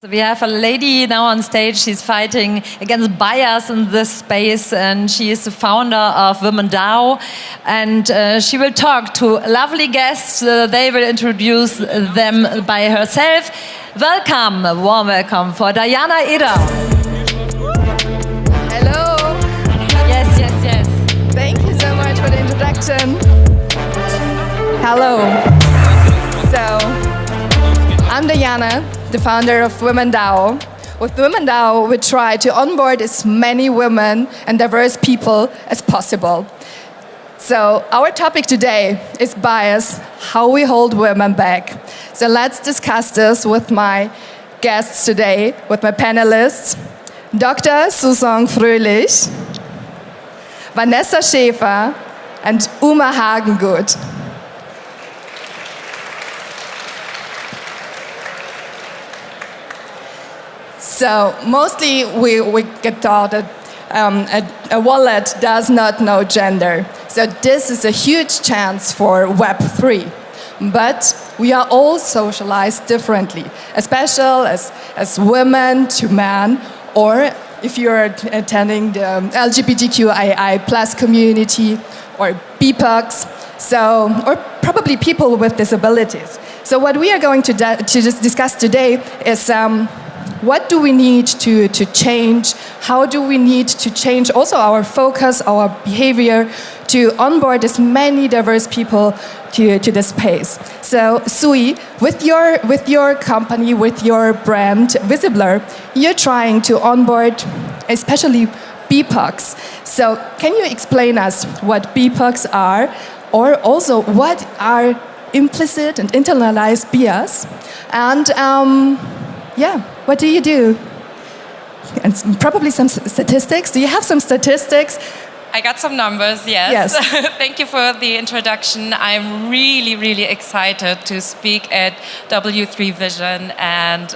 We have a lady now on stage. She's fighting against bias in this space, and she is the founder of Women DAO. And she will talk to lovely guests. They will introduce them by herself. Welcome, a warm welcome for Dajana Eder. Hello. Yes, yes, yes. Thank you so much for the introduction. Hello. So, I'm Dajana, the founder of Women DAO. With Women DAO, we try to onboard as many women and diverse people as possible. So our topic today is bias, how we hold women back. So let's discuss this with my guests today, with my panelists, Dr. Su-Zeong Fröhlich, Vanessa Schaefer, and Uma Hagenguth. So mostly we get taught that a wallet does not know gender. So this is a huge chance for Web3. But we are all socialized differently, especially as women to men, or if you're attending the LGBTQII+ community, or BIPOCs, or probably people with disabilities. So what we are going to just discuss today is what do we need to change? How do we need to change also our focus, our behavior, to onboard as many diverse people to the space? So, Sui, with your company, with your brand, Visiblr, you're trying to onboard especially BIPOCs. So, can you explain us what BIPOCs are, or also what are implicit and internalized bias? And what do you do? And probably some statistics. Do you have some statistics? I got some numbers, yes. Thank you for the introduction. I'm really, really excited to speak at w3.vision, and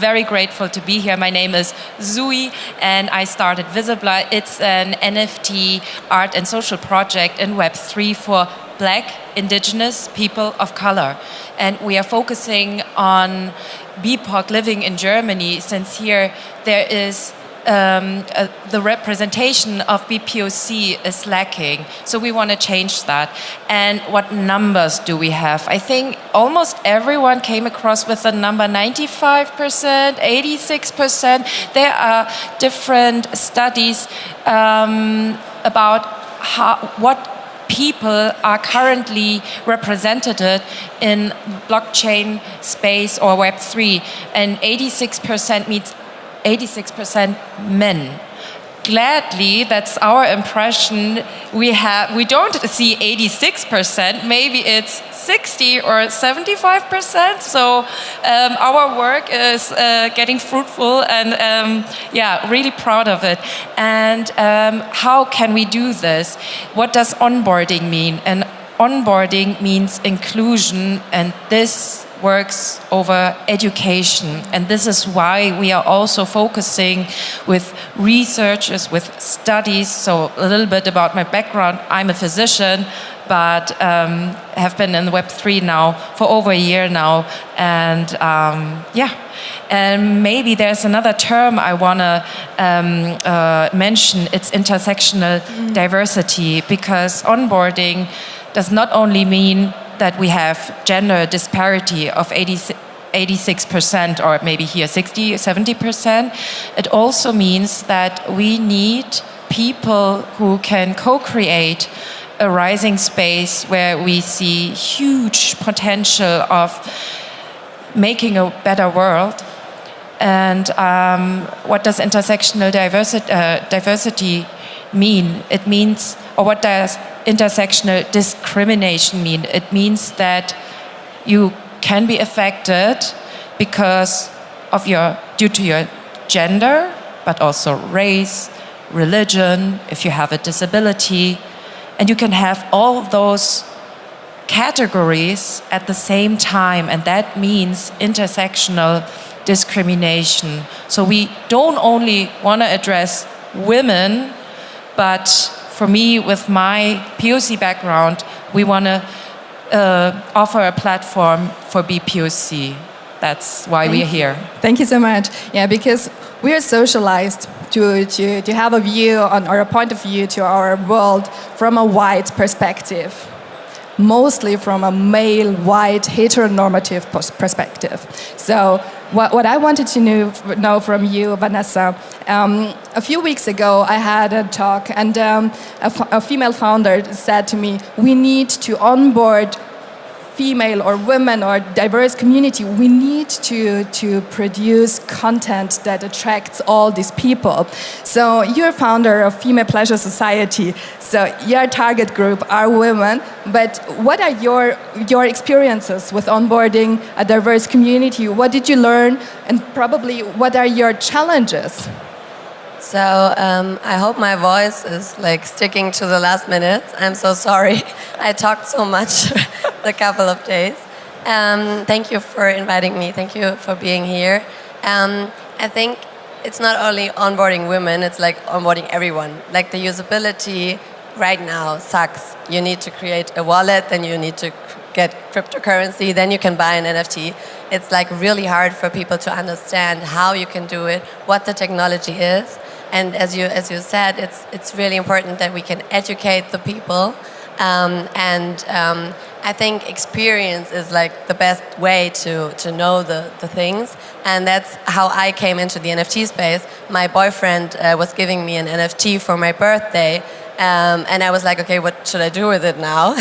very grateful to be here. My name is Sui, and I started Visiblr. It's an NFT art and social project in Web3 for Black, Indigenous people of color. And we are focusing on BIPOC living in Germany, since here there is the representation of BPOC is lacking. So we want to change that. And what numbers do we have? I think almost everyone came across with the number 95%, 86%. There are different studies about what people are currently represented in blockchain space or Web3, and 86% means 86% men. Gladly, that's our impression. We don't see 86%, maybe it's 60 or 75%. So our work is getting fruitful, and really proud of it. And how can we do this? What does onboarding mean? And onboarding means inclusion, and this works over education. And this is why we are also focusing with researchers, with studies. So a little bit about my background. I'm a physician, but have been in Web3 now for over a year now. And and maybe there's another term I want to mention. It's intersectional diversity, because onboarding does not only mean that we have gender disparity of 86% or maybe here 60, 70%. It also means that we need people who can co-create a rising space where we see huge potential of making a better world. And what does intersectional diversity mean? It means, or what does intersectional discrimination mean? It means that you can be affected because of due to your gender, but also race, religion, if you have a disability, and you can have all those categories at the same time, and that means intersectional discrimination. So we don't only want to address women, but for me, with my POC background, we want to offer a platform for BPOC. That's why we're here. Thank you so much. Yeah, because we are socialized to have a view on, or a point of view to our world from a white perspective, mostly from a male, white, heteronormative perspective. So what I wanted to know from you, Vanessa, a few weeks ago I had a talk, and a female founder said to me, we need to onboard female or women or diverse community. We need to produce content that attracts all these people. So you're founder of Female Pleasure Society. So your target group are women. But what are your experiences with onboarding a diverse community? What did you learn? And probably what are your challenges? So I hope my voice is like sticking to the last minute. I'm so sorry. I talked so much the couple of days. Thank you for inviting me. Thank you for being here. I think it's not only onboarding women, it's like onboarding everyone. Like the usability right now sucks. You need to create a wallet, then you need to get cryptocurrency, then you can buy an NFT. It's like really hard for people to understand how you can do it, what the technology is. And as you said, it's really important that we can educate the people. I think experience is like the best way to know the things. And that's how I came into the NFT space. My boyfriend was giving me an NFT for my birthday. And I was like, okay, what should I do with it now?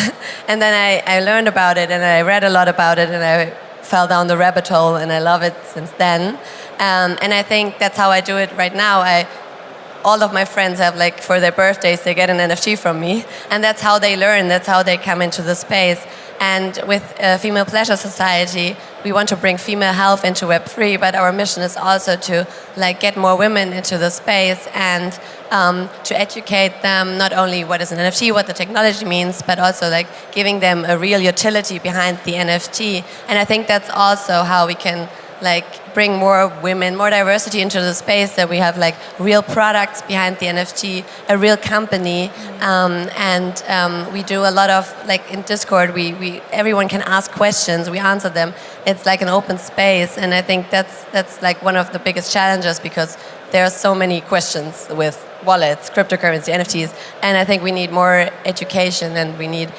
And then I learned about it, and I read a lot about it, and I fell down the rabbit hole, and I love it since then. And I think that's how I do it right now. All of my friends have, like, for their birthdays, they get an NFT from me. And that's how they learn, that's how they come into the space. And with Female Pleasure Society, we want to bring female health into Web3, but our mission is also to like get more women into the space and to educate them not only what is an NFT, what the technology means, but also like giving them a real utility behind the NFT. And I think that's also how we can like bring more women, more diversity into the space, that we have like real products behind the NFT, a real company, and we do a lot of like in Discord. We everyone can ask questions, we answer them. It's like an open space, and I think that's like one of the biggest challenges, because there are so many questions with wallets, cryptocurrency, NFTs, and I think we need more education, and we need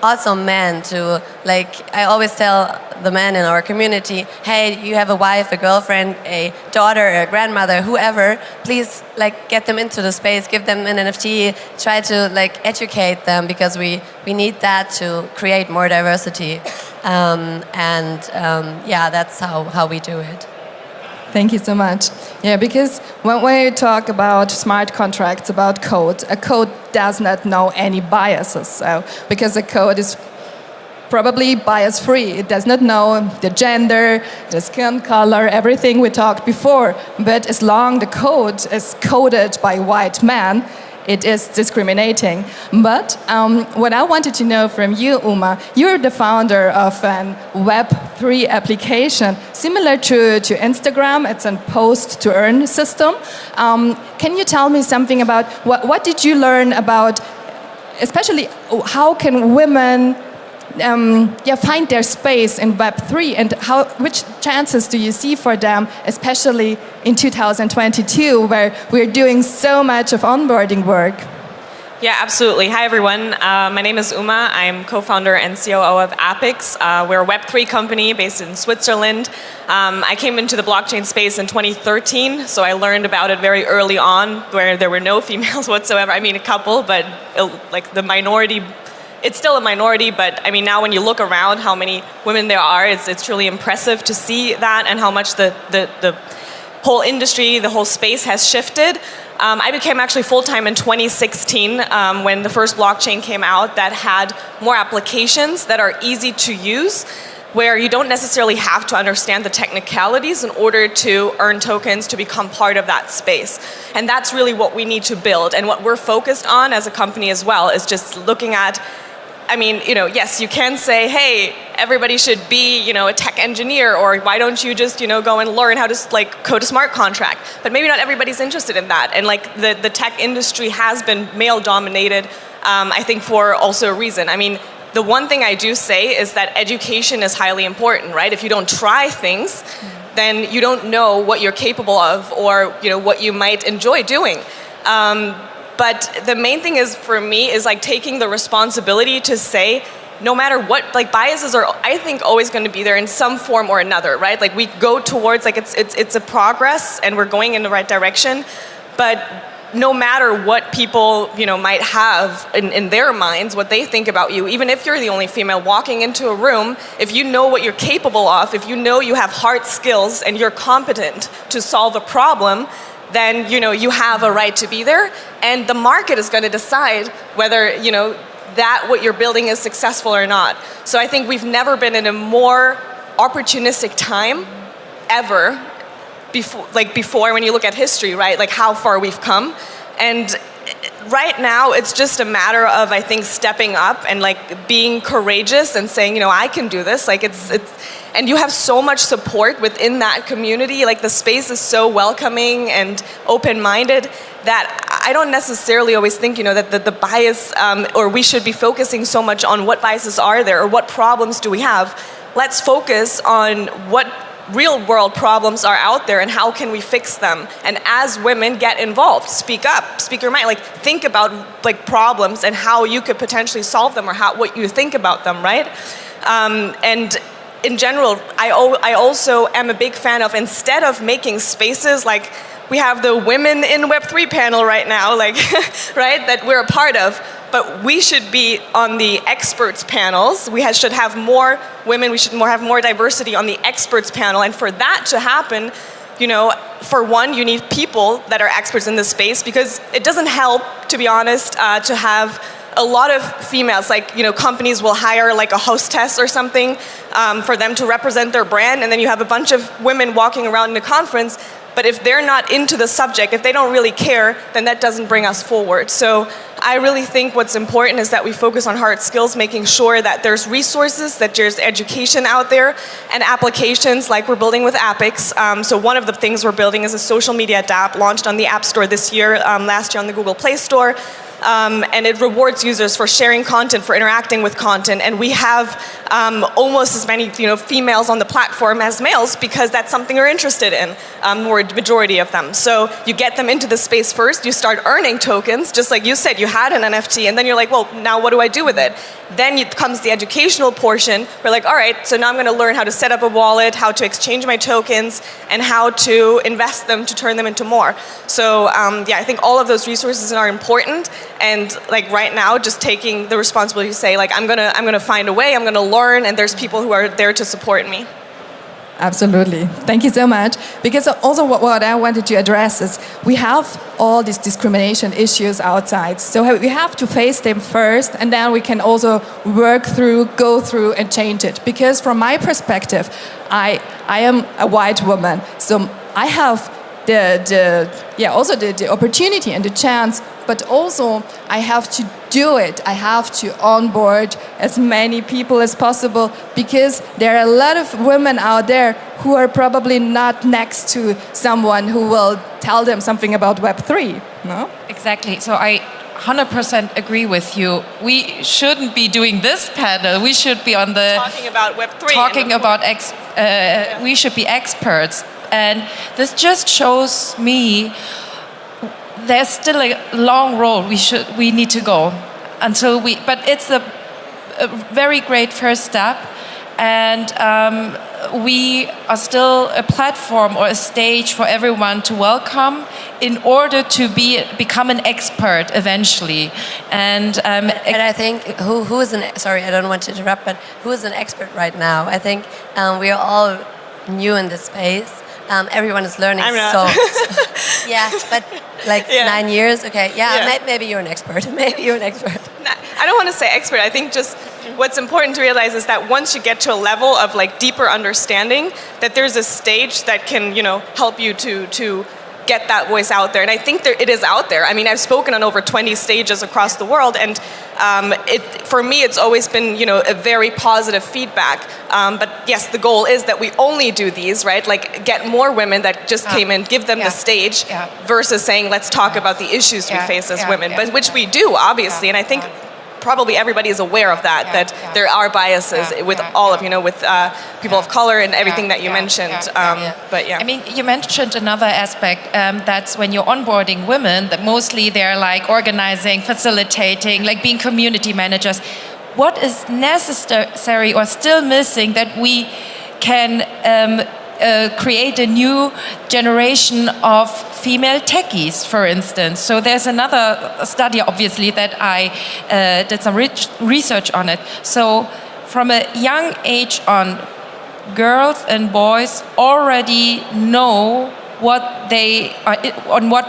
also men to, like, I always tell the men in our community, hey, you have a wife, a girlfriend, a daughter, a grandmother, whoever, please like get them into the space, give them an NFT, try to like educate them, because we need that to create more diversity. Yeah, that's how we do it. Thank you so much. Yeah, because when we talk about smart contracts, about code, a code does not know any biases. So, because a code is probably bias-free. It does not know the gender, the skin color, everything we talked before. But as long the code is coded by white men, it is discriminating. But what I wanted to know from you, Uma, you're the founder of a Web3 application similar to Instagram. It's a post-to-earn system. Can you tell me something about what did you learn about, especially how can women find their space in Web3, and which chances do you see for them, especially in 2022, where we're doing so much of onboarding work? Yeah, absolutely. Hi, everyone. My name is Uma. I'm co-founder and COO of APPICS. We're a Web3 company based in Switzerland. I came into the blockchain space in 2013, so I learned about it very early on, where there were no females whatsoever. I mean, a couple, but like the minority. It's still a minority, but I mean, now when you look around how many women there are, it's truly impressive to see that, and how much the whole industry, the whole space has shifted. I became actually full-time in 2016 when the first blockchain came out that had more applications that are easy to use, where you don't necessarily have to understand the technicalities in order to earn tokens to become part of that space. And that's really what we need to build. And what we're focused on as a company as well is just looking at, I mean, you know, yes, you can say, hey, everybody should be, you know, a tech engineer, or why don't you just, you know, go and learn how to like code a smart contract? But maybe not everybody's interested in that. And like the tech industry has been male dominated, I think for also a reason. I mean, The one thing I do say is that education is highly important, right? If you don't try things, then you don't know what you're capable of or what you might enjoy doing. But the main thing is for me is like taking the responsibility to say, no matter what, like biases are, I think, always going to be there in some form or another, right? Like we go towards, like it's a progress and we're going in the right direction, but no matter what people, might have in their minds, what they think about you, even if you're the only female walking into a room, if you know what you're capable of, if you know you have hard skills and you're competent to solve a problem, then, you have a right to be there. And the market is going to decide whether, that what you're building is successful or not. So I think we've never been in a more opportunistic time ever before when you look at history, right? Like how far we've come. And right now it's just a matter of, I think, stepping up and like being courageous and saying, I can do this. Like it's and you have so much support within that community. Like the space is so welcoming and open-minded that I don't necessarily always think, that the bias or we should be focusing so much on what biases are there or what problems do we have. Let's focus on what real world problems are out there and how can we fix them. And as women, get involved, speak up, speak your mind, like think about like problems and how you could potentially solve them or what you think about them, right? And in general, I also am a big fan of, instead of making spaces like we have the Women in Web3 panel right now, like, right, that we're a part of, but we should be on the experts panels. We should have more women, we should have more diversity on the experts panel, and for that to happen, for one, you need people that are experts in this space, because it doesn't help, to be honest, to have a lot of females, like, companies will hire like a hostess or something for them to represent their brand, and then you have a bunch of women walking around in a conference, but if they're not into the subject, if they don't really care, then that doesn't bring us forward. So I really think what's important is that we focus on hard skills, making sure that there's resources, that there's education out there, and applications like we're building with APPICS. So one of the things we're building is a social media app launched on the AppStore this year, last year on the Google Playstore. And it rewards users for sharing content, for interacting with content, and we have almost as many females on the platform as males, because that's something we're interested in, or the majority of them. So you get them into the space first, you start earning tokens, just like you said, you had an NFT, and then you're like, well, now what do I do with it? Then comes the educational portion. We're like, all right, so now I'm going to learn how to set up a wallet, how to exchange my tokens, and how to invest them to turn them into more. So I think all of those resources are important. And like right now, just taking the responsibility to say, like, I'm gonna find a way, I'm gonna learn, and there's people who are there to support me. Absolutely. Thank you so much. Because also what I wanted to address is we have all these discrimination issues outside. So we have to face them first, and then we can also go through and change it. Because from my perspective, I am a white woman, so I have the opportunity and the chance, but also I have to do it. I have to onboard as many people as possible, because there are a lot of women out there who are probably not next to someone who will tell them something about Web3, no? Exactly. So I 100% agree with you. We shouldn't be doing this panel. We should be on the talking about Web3. Talking about we should be experts. And this just shows me there's still a long road we need to go until but it's a very great first step, and we are still a platform or a stage for everyone to welcome in order to become an expert eventually. And I think who is sorry, I don't want to interrupt, but who is an expert right now? I think we are all new in this space. Everyone is learning. I'm not. So yeah, but like 9 years, okay. Yeah, maybe you're an expert. Maybe you're an expert. I don't want to say expert. I think just what's important to realize is that once you get to a level of like deeper understanding, that there's a stage that can help you to get that voice out there. And I think it is out there. I mean, I've spoken on over 20 stages across the world, and for me, it's always been, a very positive feedback. But yes, the goal is that we only do these, right? Like get more women that just came in, give them the stage, versus saying, let's talk about the issues we face as women, but which we do, obviously. And I think probably everybody is aware of that, that there are biases with all of, with people of color and everything that you mentioned. But yeah. I mean, you mentioned another aspect, that's when you're onboarding women, that mostly they're like organizing, facilitating, like being community managers. What is necessary or still missing that we can create a new generation of female techies, for instance? So there's another study, obviously, that I did some research on it. So from a young age on, girls and boys already know what they are, on what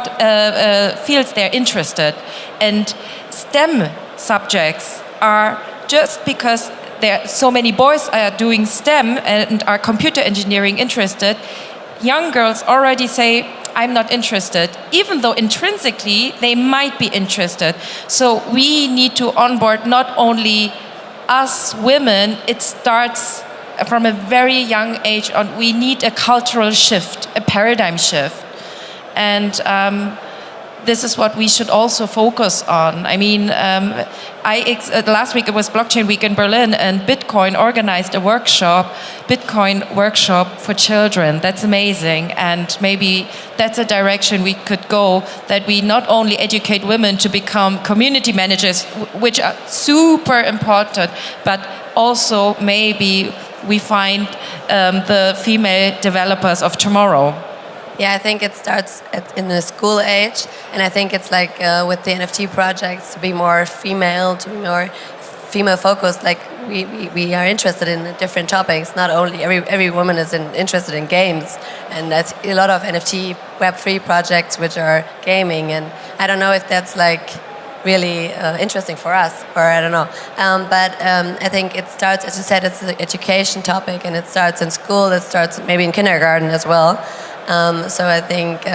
fields they're interested. And STEM subjects are, just because there so many boys are doing STEM and are computer engineering interested, young girls already say, I'm not interested, even though intrinsically they might be interested. So we need to onboard not only us women, it starts from a very young age on. We need a cultural shift, a paradigm shift. And this is what we should also focus on. I mean, last week it was Blockchain Week in Berlin, and Bitcoin organized a Bitcoin workshop for children. That's amazing, and maybe that's a direction we could go, that we not only educate women to become community managers, which are super important, but also maybe we find the female developers of tomorrow. Yeah, I think it starts in the school age, and I think it's like with the NFT projects to be more female focused. Like we are interested in different topics. Not only every woman is interested in games, and that's a lot of NFT Web3 projects which are gaming. And I don't know if that's like really interesting for us, or I don't know. But I think it starts, as you said, it's an education topic, and it starts in school. It starts maybe in kindergarten as well. So I think,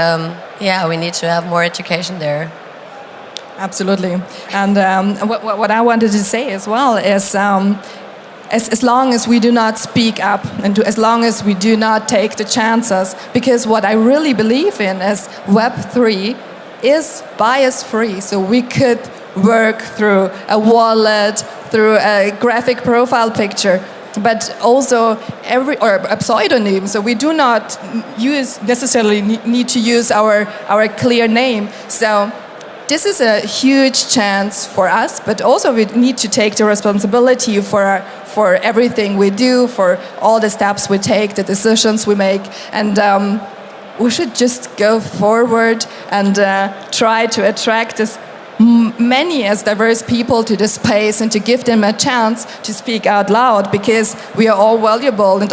we need to have more education there. Absolutely. And what I wanted to say as well is, as long as we do not speak up, and as long as we do not take the chances, because what I really believe in is Web3 is bias-free. So we could work through a wallet, through a graphic profile picture, but also or a pseudonym. So we do not necessarily need to use our clear name. So this is a huge chance for us, but also we need to take the responsibility for everything we do, for all the steps we take, the decisions we make, and we should just go forward and try to attract many as diverse people to this space, and to give them a chance to speak out loud, because we are all valuable, and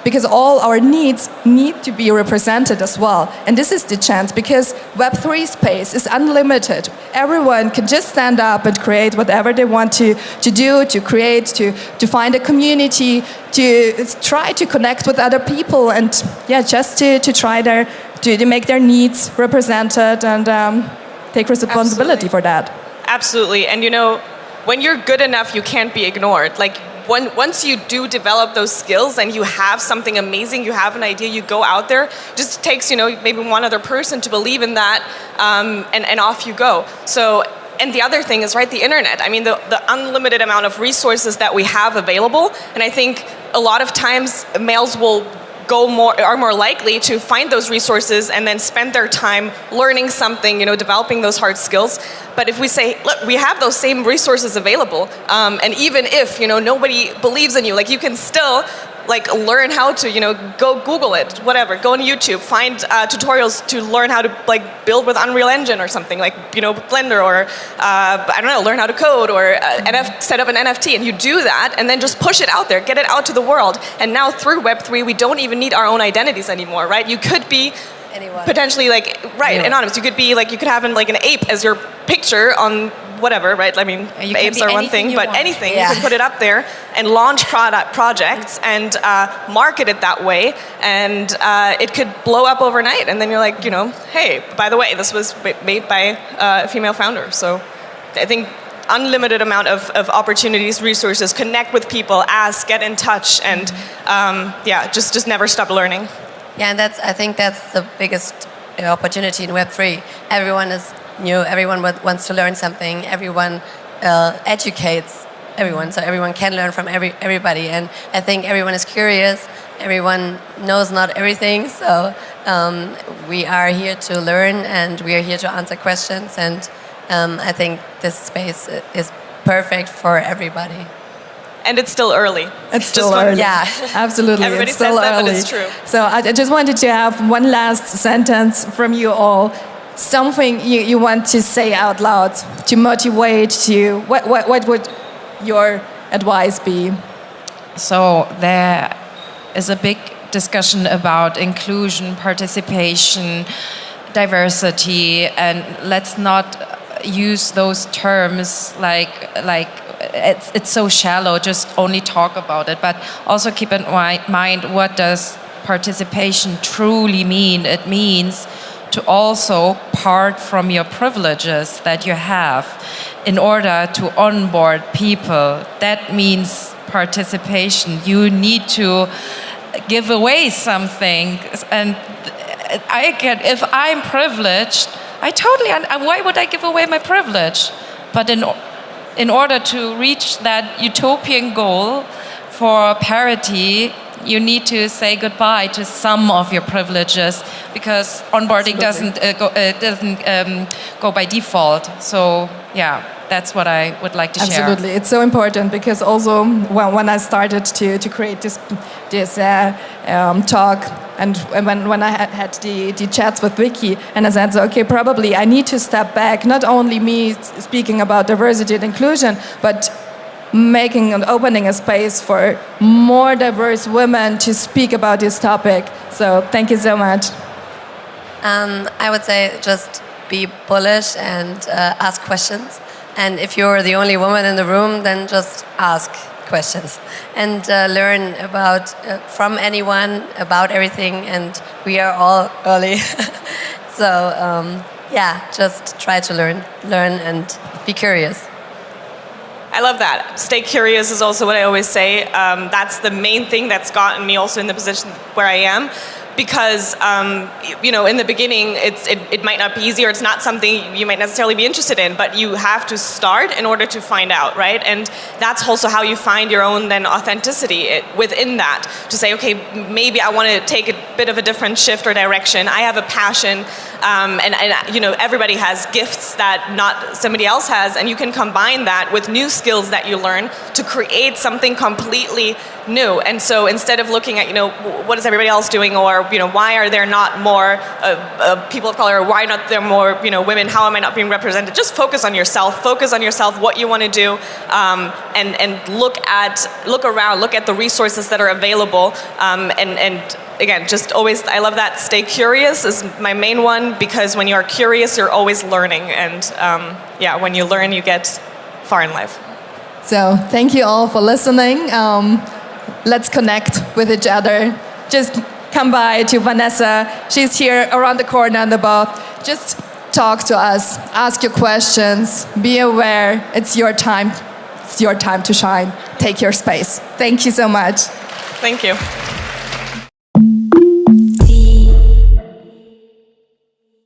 because all our needs need to be represented as well. And this is the chance, because Web3 space is unlimited. Everyone can just stand up and create whatever they want to do, to create, to find a community, to try to connect with other people, and just to try to make their needs represented, and take responsibility for that. Absolutely. And when you're good enough, you can't be ignored. Like once you do develop those skills and you have something amazing, you have an idea, you go out there, it just takes maybe one other person to believe in that, and off you go. So, and the other thing is, right, the internet. I mean, the unlimited amount of resources that we have available, and I think a lot of times males are more likely to find those resources and then spend their time learning something, developing those hard skills. But if we say, look, we have those same resources available, and even if nobody believes in you, like you can still learn how to go Google it, whatever, go on YouTube, find tutorials to learn how to build with Unreal Engine or something, Blender, or I don't know, learn how to code, or set up an NFT, and you do that and then just push it out there, get it out to the world. And now through Web3 we don't even need our own identities anymore, right? You could be anyone. Potentially anonymous. You could be you could have an ape as your picture on whatever, right? I mean, apes are one thing, but anything, you can put it up there and launch projects and market it that way, and it could blow up overnight. And then you're like, hey, by the way, this was made by a female founder. So I think unlimited amount of opportunities, resources, connect with people, ask, get in touch, and just never stop learning. Yeah, and I think that's the biggest opportunity in Web3. Everyone is new, everyone wants to learn something, everyone educates everyone, so everyone can learn from everybody. And I think everyone is curious. Everyone knows not everything, so we are here to learn and we are here to answer questions. And I think this space is perfect for everybody. And it's still early. It's still early. Yeah, Absolutely. Everybody it's still says that, early. but it's true. So I just wanted to have one last sentence from you all. Something you want to say out loud to motivate you. What would your advice be? So there is a big discussion about inclusion, participation, diversity, and let's not use those terms like it's so shallow, just only talk about it, but also keep in mind, what does participation truly mean? It means to also part from your privileges that you have in order to onboard people. That means participation. You need to give away something. And if I'm privileged, why would I give away my privilege? But in order to reach that utopian goal for parity, you need to say goodbye to some of your privileges, because onboarding doesn't go by default. So yeah, that's what I would like to share. Absolutely, it's so important, because also when I started to create this talk, and when I had the chats with Vicky, and I said, so, okay, probably I need to step back, not only me speaking about diversity and inclusion, but making and opening a space for more diverse women to speak about this topic. So thank you so much. I would say just be bullish and ask questions. And if you're the only woman in the room, then just ask questions and learn about from anyone about everything. And we are all early, so yeah, just try to learn and be curious. I love that. Stay curious is also what I always say. That's the main thing that's gotten me also in the position where I am. Because, in the beginning, it might not be easy, or it's not something you might necessarily be interested in, but you have to start in order to find out, right? And that's also how you find your own then authenticity within that. To say, okay, maybe I want to take a bit of a different shift or direction. I have a passion, and everybody has gifts that not somebody else has, and you can combine that with new skills that you learn to create something completely new. And so instead of looking at, what is everybody else doing, or, why are there not more people of color, or why not there more, women, how am I not being represented? Just focus on yourself, what you want to do, and look around, look at the resources that are available, and again, just always, I love that, stay curious is my main one, because when you are curious, you're always learning, and when you learn, you get far in life. So thank you all for listening. Let's connect with each other. Just come by to Vanessa. She's here around the corner in the booth. Just talk to us. Ask your questions. Be aware. It's your time. It's your time to shine. Take your space. Thank you so much. Thank you.